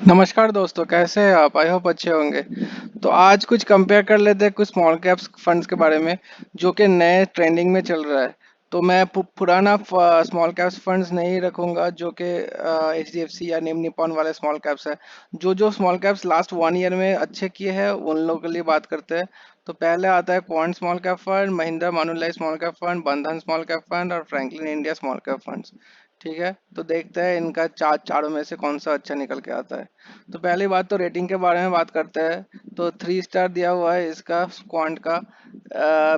नमस्कार दोस्तों, कैसे हैं आप? आई होप अच्छे होंगे। तो आज कुछ कंपेयर कर लेते हैं कुछ स्मॉल कैप्स फंड्स के बारे में जो कि नए ट्रेंडिंग में चल रहा है। तो मैं पुराना स्मॉल कैप्स फंड्स नहीं रखूंगा जो कि एचडीएफसी या निप्पॉन वाले स्मॉल कैप्स है। जो स्मॉल कैप्स लास्ट 1 ईयर में अच्छे किए हैं उन लोगों के लिए बात करते हैं। तो पहले आता है Quant small cap fund, Mahindra Manulife small cap fund, Bandhan small cap fund और Franklin India small cap funds. ठीक है, तो देखते हैं इनका चारों में से कौन सा अच्छा निकल के आता है। तो पहली बात तो रेटिंग के बारे में बात करते हैं। तो 3 स्टार दिया हुआ है इसका क्वांट का।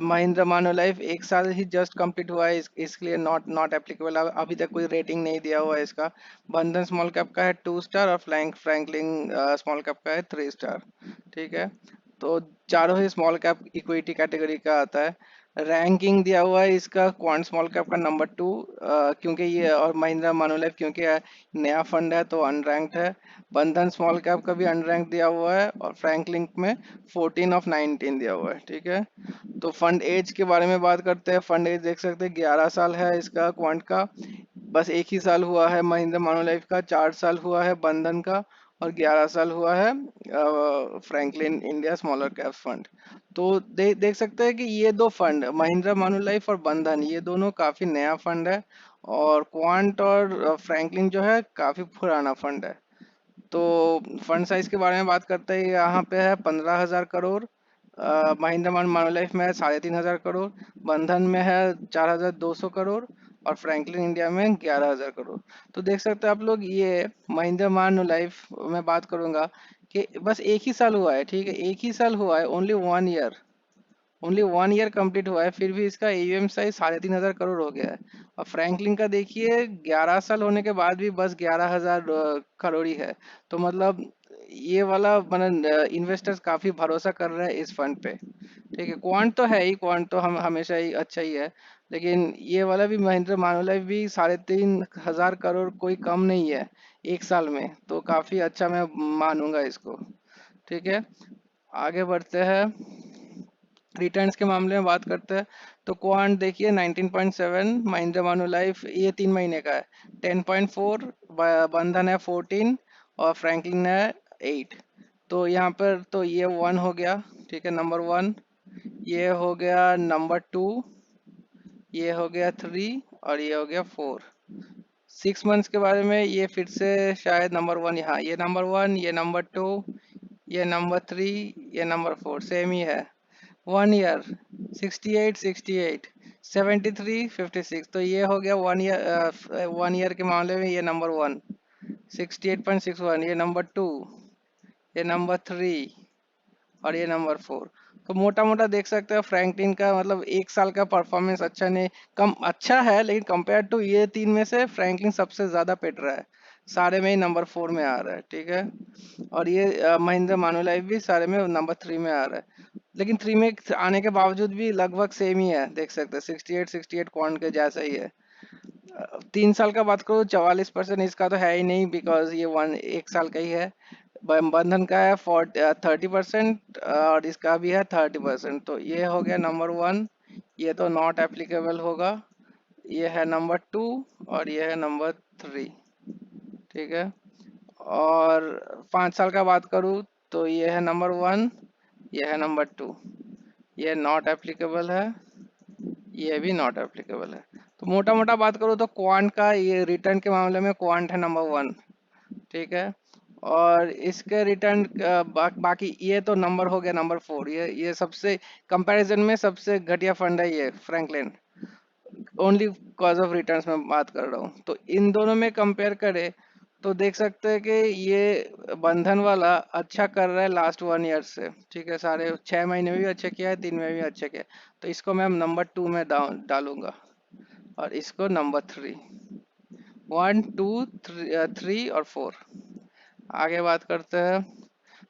महिंद्रा मानुलाइफ 1 साल ही जस्ट कंप्लीट हुआ है, इसलिए नॉट नॉट एप्लीकेबल। अभी तक कोई रेटिंग नहीं दिया हुआ है इसका। बंधन स्मॉल कैप का है 2 स्टार और फ्रैंकलिन स्मॉल कैप का है 3 स्टार। ठीक है, तो चारों ही स्मॉल कैप इक्विटी कैटेगरी का आता है। रैंकिंग दिया हुआ है इसका क्वांट स्मॉल कैप का नंबर 2, क्योंकि ये और महिंद्रा मानुलाइफ क्योंकि नया फंड है तो अनरैंक्ड है। बंधन स्मॉल कैप का भी अनरैंक दिया हुआ है और फ्रैंकलिन में 14 ऑफ 19 दिया हुआ है। ठीक है, तो फंड एज के बारे में बात करते हैं। फंड एज देख सकते हैं 11 साल है इसका क्वांट का। बस एक ही साल हुआ है महिंद्रा मानुलाइफ का, 4 साल हुआ है बंधन का और 11 साल हुआ है Franklin India smaller cap fund. तो देख सकते हैं कि ये दो फंड महिंद्रा मानुलाइफ और बंधन ये दोनों काफी नया फंड है और क्वांट और फ्रैंकलिन जो है काफी पुराना फंड है। तो फंड साइज के बारे में बात करते हैं, यहाँ पे है 15,000 करोड़। महिंद्रा मानुलाइफ में है 3,500 करोड़। बंधन में है 4,200 करोड़ और फ्रैंकलिन इंडिया में 11,000 करोड़। तो देख सकते हैं आप लोग, ये महिंद्रा मानुलाइफ में बात करूंगा कि बस एक ही साल हुआ है। ठीक है, एक ही साल हुआ है, ओनली 1 ईयर कंप्लीट हुआ है, फिर भी इसका एयूएम साइज 3,500 करोड़ हो गया है। और फ्रैंकलिन का देखिए 11 साल होने के बाद भी बस 11,000 करोड़ ही है। तो मतलब ये वाला मतलब इन्वेस्टर्स काफी भरोसा कर रहे हैं इस फंड पे। ठीक है, क्वांट तो है ही, क्वांट तो हम हमेशा ही अच्छा ही है। लेकिन ये वाला भी महिंद्रा मानुलाइफ भी 3,500 करोड़ कोई कम नहीं है एक साल में, तो काफी अच्छा मैं मानूंगा इसको। ठीक है, आगे बढ़ते हैं। रिटर्न्स के मामले में बात करते हैं। तो क्वांट देखिए 19.7, महिंद्रा मानुलाइफ ये 3 महीने का है 10.4, बंधन है 14 और फ्रैंकलिन है 8। तो यहाँ पर तो ये 1 हो गया। ठीक है, नंबर 1। ये हो गया नंबर 2, ये हो गया 3 और ये हो गया 4। 6 मंथ्स के बारे में ये फिर से शायद नंबर 1, यहाँ ये नंबर 1, ये नंबर 2, ये नंबर 3, ये नंबर 4 सेम ही है। 1 ईयर 68, 73, 56। तो ये हो गया 1 ईयर के मामले में ये नंबर 1 68.61, ये नंबर 2, ये नंबर 3 और ये नंबर 4। तो मोटा मोटा देख सकते हो फ्रैंकलिन का मतलब एक साल का परफॉर्मेंस अच्छा नहीं, कम अच्छा है, लेकिन कंपेयर टू ये तीन में से फ्रैंकलिन सबसे ज्यादा पिट रहा है। सारे में ही नंबर 4 में आ रहा है। ठीक है, और ये महिंद्रा मानुलाइफ भी सारे में नंबर 3 में आ रहा है। लेकिन 3 में आने के बावजूद भी लगभग सेम ही है, देख सकते हैं 68 क्वांट के जैसा ही है। 3 साल का बात करूँ 44% इसका तो है ही नहीं, बिकॉज ये वन एक साल का ही है। बंधन का है 30% और इसका भी है 30%। तो ये हो गया नंबर 1, ये तो नॉट एप्लीकेबल होगा। ये है नंबर 2 और ये है नंबर 3। ठीक है, और 5 साल का बात करूँ तो ये है नंबर 1, ये है नंबर 2, ये नॉट एप्लीकेबल है, ये भी नॉट एप्लीकेबल है। तो मोटा मोटा बात करूँ तो क्वांट का ये रिटर्न के मामले में क्वांट है नंबर 1। ठीक है, और इसके रिटर्न बाकी ये तो नंबर हो गया नंबर 4। ये सबसे कंपैरिजन में सबसे घटिया फंड है ये Franklin, only cause of returns में बात कर रहा हूँ। तो इन दोनों में कंपेयर करें तो देख सकते हैं कि ये बंधन वाला अच्छा कर रहा है लास्ट 1 ईयर से। ठीक है, सारे 6 महीने में भी अच्छा किया है, 3 में भी अच्छा किया है। तो इसको मैं नंबर 2 में डालूंगा और इसको नंबर 3। 1, 2, 3 और 4। आगे बात करते हैं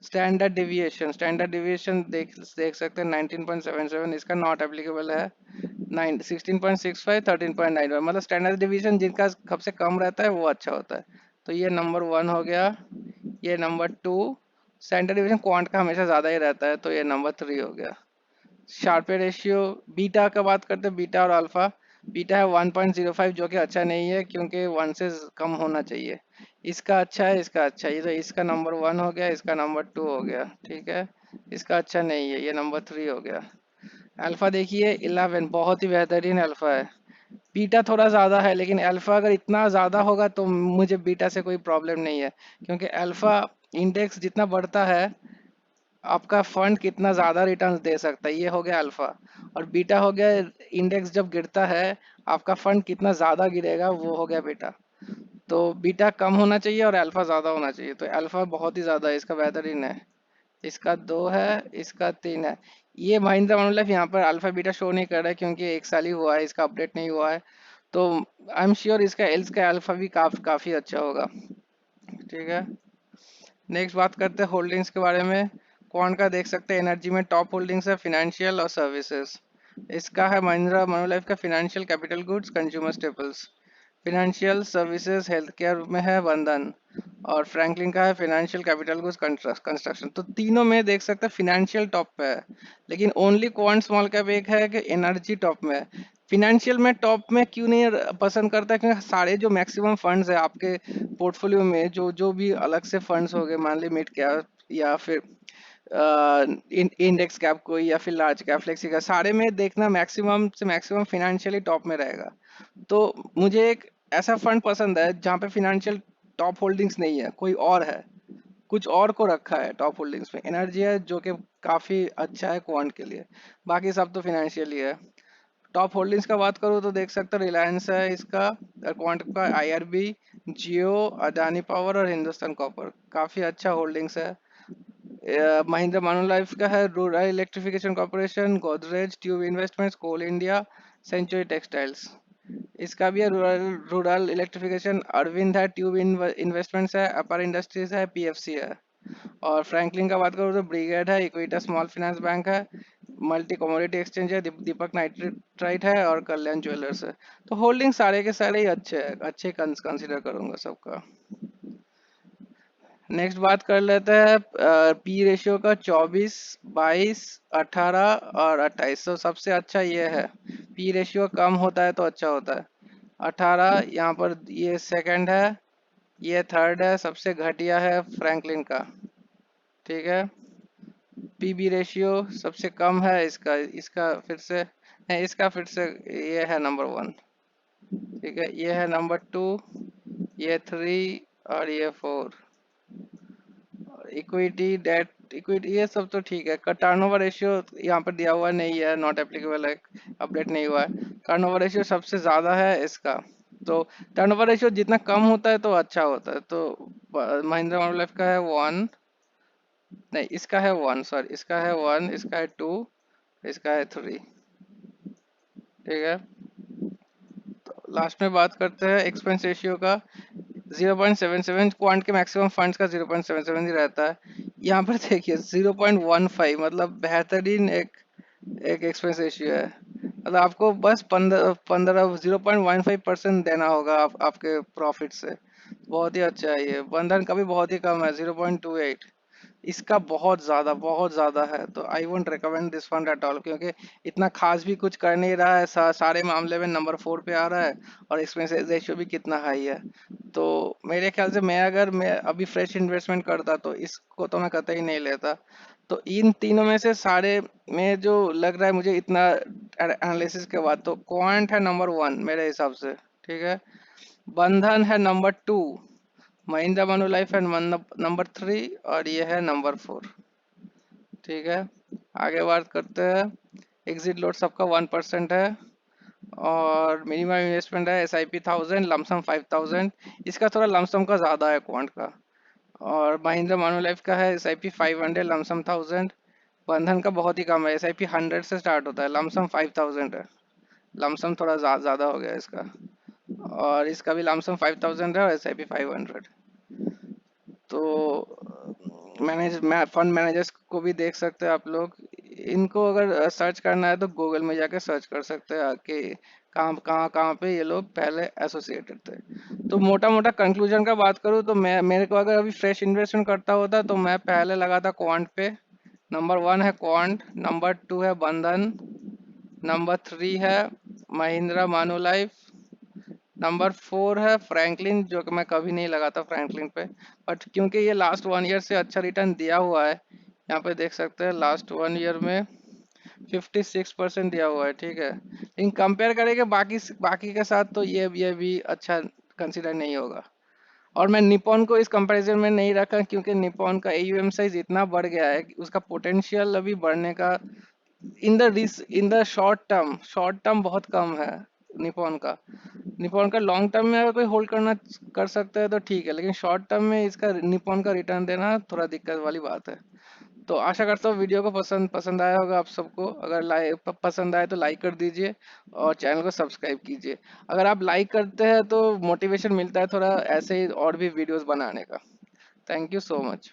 स्टैंडर्ड डिविएशन देख देख सकते हैं 19.77, इसका नॉट एप्लीकेबल है। 16.65, 13.91, मतलब स्टैंडर्ड डिवीजन जिनका सबसे कम रहता है वो अच्छा होता है। तो ये नंबर 1 हो गया, ये नंबर 2। स्टैंडर्ड डिवीजन क्वांट का हमेशा ज़्यादा ही रहता है, तो ये नंबर 3 हो गया। शार्पे रेशियो बीटा का बात करते हैं, बीटा और अल्फा। बीटा है 1.05 जो कि अच्छा नहीं है, क्योंकि 1 से कम होना चाहिए। इसका अच्छा है, इसका अच्छा है, ये तो इसका नंबर 1 हो गया, इसका नंबर 2 हो गया, ठीक है। इसका अच्छा नहीं है, ये नंबर 3 हो गया। अल्फा देखिए 11, बहुत ही बेहतरीन अल्फा है। बीटा थोड़ा ज़्यादा है, लेकिन अल्फा अगर इतना ज़्यादा होगा तो मुझे बीटा से कोई प्रॉब्लम नहीं है, क्योंकि अल्फा इंडेक्स जितना बढ़ता है आपका फंड कितना ज़्यादा रिटर्न्स दे सकता है, ये हो गया अल्फा। और बीटा हो गया इंडेक्स जब गिरता है आपका फंड कितना ज़्यादा गिरेगा, वो हो गया बीटा। तो बीटा कम होना चाहिए और अल्फा ज़्यादा होना चाहिए, तो अल्फा बहुत ही ज़्यादा है, इसका बेहतरीन है। इसका 2 है, इसका 3 है। ये महिंद्रा मानुलिफ यहाँ पर अल्फा बीटा शो नहीं कर रहा है, क्योंकि एक साल ही हुआ है, इसका अपडेट नहीं हुआ है। तो आई एम श्योर इसका एल्स का अल्फा भी काफ़ी अच्छा होगा, ठीक है। नेक्स्ट बात करते हैं होल्डिंग्स के बारे में। क्वांट का देख सकते हैं, एनर्जी में टॉप होल्डिंग्स है, फिनेंशियल और सर्विसेज। इसका है महिंद्रा मानुलिफ का financial, capital goods, consumer staples. Financial services health care में है बंधन, और फ्रैंकलिन का है फिनेंशियल, कैपिटल गुड्स, कंस्ट्रक्शन। तो तीनों में देख सकते हैं फिनेंशियल टॉप पे है, लेकिन ओनली क्वांट स्मॉल कैप एक है कि एनर्जी टॉप में है। फिनेंशियल में टॉप में क्यों नहीं पसंद करता है, क्योंकि सारे जो मैक्सिमम फंड्स है आपके पोर्टफोलियो में, जो जो भी अलग से फंड्स हो गए, मान ली मिड कैप या फिर इंडेक्स कैप कोई या फिर लार्ज कैप फ्लेक्सी का, सारे में देखना मैक्सिमम से मैक्सिमम फिनेंशियली टॉप में रहेगा। तो मुझे एक ऐसा फंड पसंद है जहाँ पे फिनेंशियल टॉप होल्डिंग्स नहीं है, कोई और है, कुछ और को रखा है टॉप होल्डिंग्स में। एनर्जी है जो कि काफी अच्छा है क्वांट के लिए, बाकी सब तो फिनेंशियल ही है। टॉप होल्डिंग्स का बात करूँ तो देख सकते हो रिलायंस है इसका, क्वांट का आईआरबी, जियो, अडानी पावर और हिंदुस्तान कॉपर, काफी अच्छा होल्डिंग्स है। महिंद्रा मानुलाइफ का है Rural Electrification Corporation, Godrej Tube Investments, Coal India, Century Textiles. इसका भी है रूरल रूरल इलेक्ट्रिफिकेशन, अरविंद है, ट्यूब इन्वेस्टमेंट्स है, अपर इंडस्ट्रीज है, पीएफसी है। और फ्रैंकलिन का बात करूँ तो ब्रिगेड है, इक्विटा स्मॉल फाइनेंस बैंक है, मल्टी कमोडिटी एक्सचेंज है, दीपक नाइट्राइट है, और कल्याण ज्वेलर्स है। तो होल्डिंग सारे के सारे ही अच्छे हैं, अच्छे कंसिडर करूंगा सबका। नेक्स्ट बात कर लेते हैं पी रेशियो का, 24, 22, 18 और 28। तो सबसे अच्छा ये है, पी रेशियो कम होता है तो अच्छा होता है। 18 यहाँ पर ये सेकंड है, ये थर्ड है, सबसे घटिया है फ्रैंकलिन का, ठीक है। पीबी रेशियो सबसे कम है इसका, इसका फिर से नहीं, इसका फिर से ये है नंबर 1, ठीक है। ये है नंबर 2, ये 3 और ये 4। इक्विटी डेट इक्विटी ये सब तो ठीक है। टर्नओवर रेशियो यहाँ पर दिया हुआ नहीं है, नॉट एप्लीकेबल है, अपडेट नहीं हुआ है। टर्नओवर रेशियो सबसे ज़्यादा है इसका। तो टर्नओवर रेशियो जितना कम होता है तो अच्छा होता है। तो महिंद्रा मानुलिफ का है 1, नहीं इसका है 1, सॉरी, इसका है 1, इसका है 2, इसका है 3, ठीक है। तो लास्ट में बात करते हैं एक्सपेंस रेशियो का। 0.77, क्वांट के मैक्सिमम फंड्स का 0.77 ही रहता है। यहाँ पर देखिए 0.15, मतलब बेहतरीन एक एक एक्सपेंस रेशियो है। मतलब आपको बस 0.15% देना होगा आपके प्रॉफिट से। बहुत ही अच्छा है ये। बंधन का भी बहुत ही कम है, 0.28। इसका बहुत ज्यादा है, तो I won't recommend this fund at all, क्योंकि इतना खास भी कुछ कर नहीं रहा है, सारे मामले में नंबर 4 पे आ रहा है, और एक्सपेंस रेशियो भी कितना हाई है। तो मेरे ख्याल से मैं अभी फ्रेश इन्वेस्टमेंट करता तो इसको तो मैं कतई नहीं लेता। तो इन तीनों में से सारे में जो लग रहा है मुझे इतना एनालिसिस के बाद, तो क्वांट है नंबर 1 मेरे हिसाब से, ठीक है। बंधन है नंबर 2, महिंद्रा मानुलाइफ है नंबर 3, और ये है नंबर 4, ठीक है। आगे बात करते हैं। एग्जिट लोड सबका 1% है, और मिनिमम इन्वेस्टमेंट है SIP 1000, लमसम 5000। इसका थोड़ा लमसम का ज़्यादा है क्वांट का। और महिंद्रा मानुलाइफ का है SIP 500, लमसम 1000। बंधन का बहुत ही कम है, SIP 100 से स्टार्ट होता है, लमसम 5000 है। लमसम थोड़ा ज़्यादा हो गया इसका। और इसका भी लमसम 5000 है और SIP 500। तो फंड मैनेजर्स को भी देख सकते हैं आप लोग। इनको अगर सर्च करना है तो गूगल में जाके सर्च कर सकते हैं कि कहाँ कहाँ कहाँ पे ये लोग पहले एसोसिएटेड थे। तो मोटा मोटा कंक्लूजन का बात करूँ तो मैं मेरे को अगर अभी फ्रेश इन्वेस्टमेंट करता होता तो मैं पहले लगा था क्वांट पे। नंबर 1 है क्वांट, नंबर 2 है बंधन, नंबर 3 है महिंद्रा मानुलाइफ। नंबर 4 है फ्रैंकलिन, जो कि मैं कभी नहीं लगाता फ्रैंकलिन पे, बट क्योंकि ये लास्ट 1 ईयर से अच्छा रिटर्न दिया हुआ है, यहाँ पे देख सकते हैं लास्ट 1 ईयर में 56% दिया हुआ है, ठीक है। लेकिन कंपेयर करेंगे बाकी बाकी के साथ तो ये भी अच्छा कंसिडर नहीं होगा। और मैं निपॉन को इस कंपैरिजन में नहीं रखा क्योंकि निपॉन का एयूएम साइज इतना बढ़ गया है कि उसका पोटेंशियल अभी बढ़ने का इन द शॉर्ट टर्म बहुत कम है निपॉन का। निपॉन का लॉन्ग टर्म में अगर कोई होल्ड करना कर सकता है तो ठीक है, लेकिन शॉर्ट टर्म में इसका निपॉन का रिटर्न देना थोड़ा दिक्कत वाली बात है। तो आशा करता हूँ वीडियो को पसंद पसंद आया होगा आप सबको। अगर लाइक पसंद आए तो लाइक कर दीजिए और चैनल को सब्सक्राइब कीजिए। अगर आप लाइक करते हैं तो मोटिवेशन मिलता है थोड़ा ऐसे ही और भी वीडियोस बनाने का। Thank you so much.